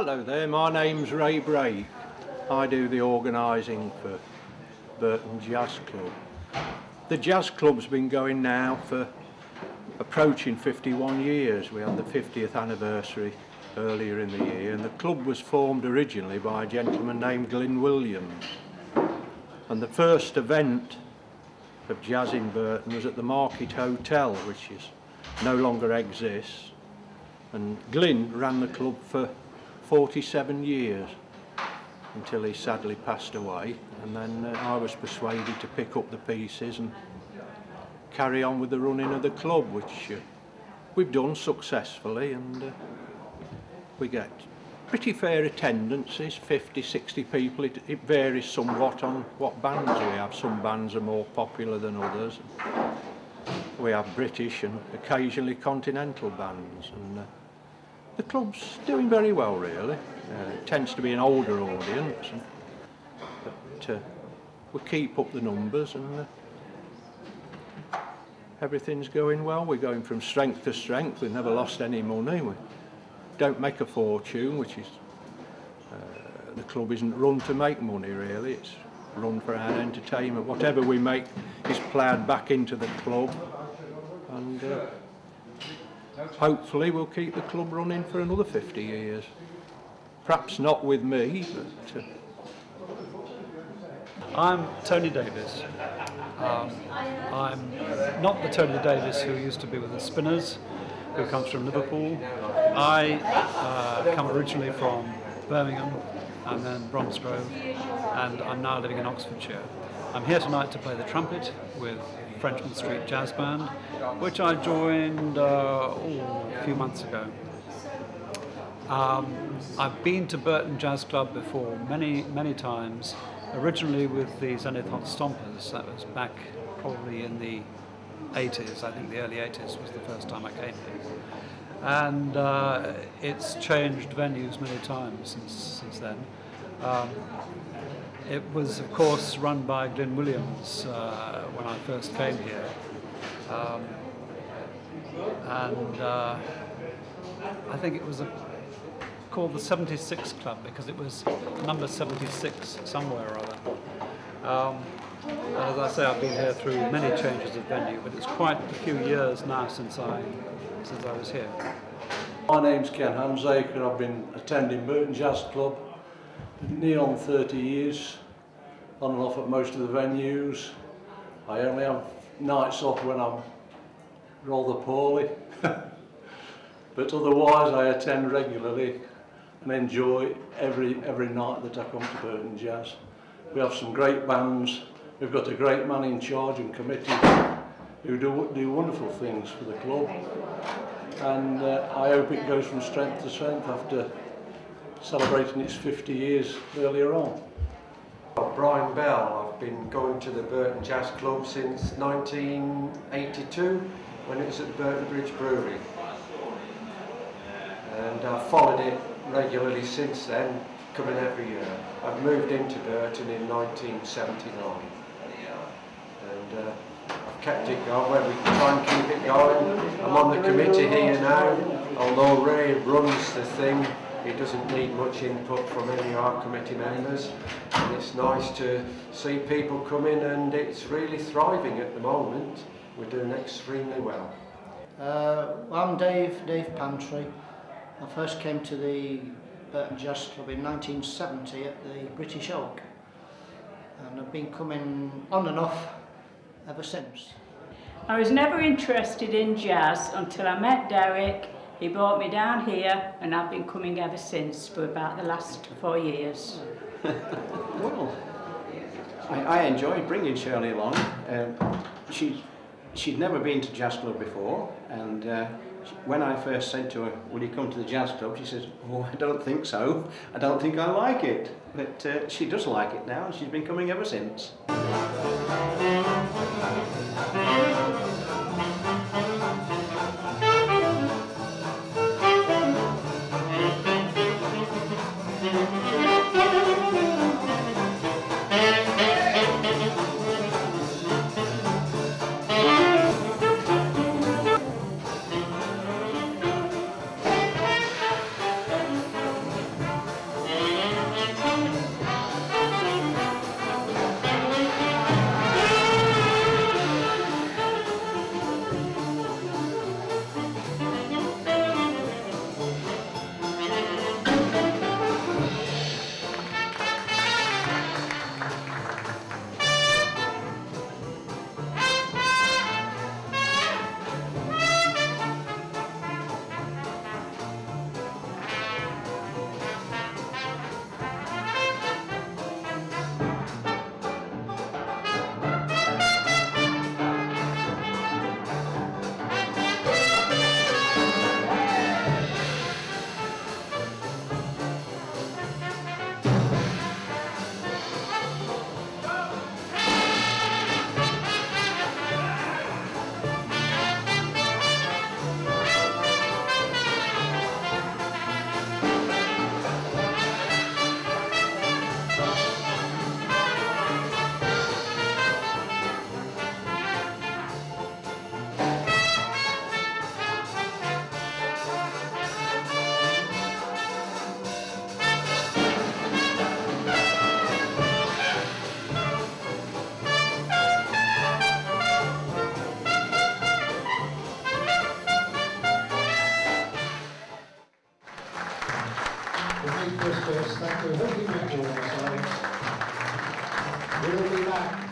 Hello there, my name's Ray Brake. I do the organising for Burton Jazz Club. The Jazz Club's been going now for approaching 51 years. We had the 50th anniversary earlier in the year, and the club was formed originally by a gentleman named Glyn Williams. And the first event of jazz in Burton was at the Market Hotel, which no longer exists. And Glyn ran the club for 47 years until he sadly passed away, and then I was persuaded to pick up the pieces and carry on with the running of the club, which we've done successfully, and we get pretty fair attendances, 50, 60 people. It varies somewhat on what bands we have. Some bands are more popular than others. We have British and occasionally continental bands, and the club's doing very well, really. It tends to be an older audience, but we keep up the numbers, and everything's going well. We're going from strength to strength. We've never lost any money. We don't make a fortune, which is the club isn't run to make money, really. It's run for our entertainment. Whatever we make is ploughed back into the club, and hopefully we'll keep the club running for another 50 years. Perhaps not with me, but... I'm Tony Davis. I'm not the Tony Davis who used to be with the Spinners, who comes from Liverpool. I come originally from Birmingham and then Bromsgrove, and I'm now living in Oxfordshire. I'm here tonight to play the trumpet with Frenchman Street Jazz Band, which I joined a few months ago. I've been to Burton Jazz Club before many times, originally with the Zenith Hot Stompers. That was back probably in the 80s. I think the early 80s was the first time I came here. And it's changed venues many times since then. It was, of course, run by Glyn Williams when I first came here. I think it was called the 76 Club because it was number 76 somewhere or other. And as I say, I've been here through many changes of venue, but it's quite a few years now since I was here. My name's Ken Hansaker. I've been attending Burton Jazz Club near on 30 years, on and off at most of the venues. I only have nights off when I'm rather poorly, but otherwise I attend regularly and enjoy every night that I come to Burton Jazz. We have some great bands. We've got a great man in charge and committee who do wonderful things for the club, and I hope it goes from strength to strength after celebrating its 50 years earlier on. Brian Bell. I've been going to the Burton Jazz Club since 1982 when it was at Burton Bridge Brewery, and I've followed it regularly since then, coming every year. I've moved into Burton in 1979, and I've kept it going. Well, we try and keep it going. I'm on the committee here now. Although Ray runs the thing, he doesn't need much input from any of our committee members, and it's nice to see people come in, and it's really thriving at the moment. We're doing extremely well. I'm Dave Pantry. I first came to the Burton Jazz Club in 1970 at the British Oak, and I've been coming on and off ever since. I was never interested in jazz until I met Derek. He brought me down here, and I've been coming ever since for about the last 4 years. Well, I enjoyed bringing Shirley along. She'd never been to Jazz Club before, and when I first said to her, "Will you come to the Jazz Club?" she says, "Oh, I don't think so. I don't think I like it." But she does like it now, and she's been coming ever since. We'll be back.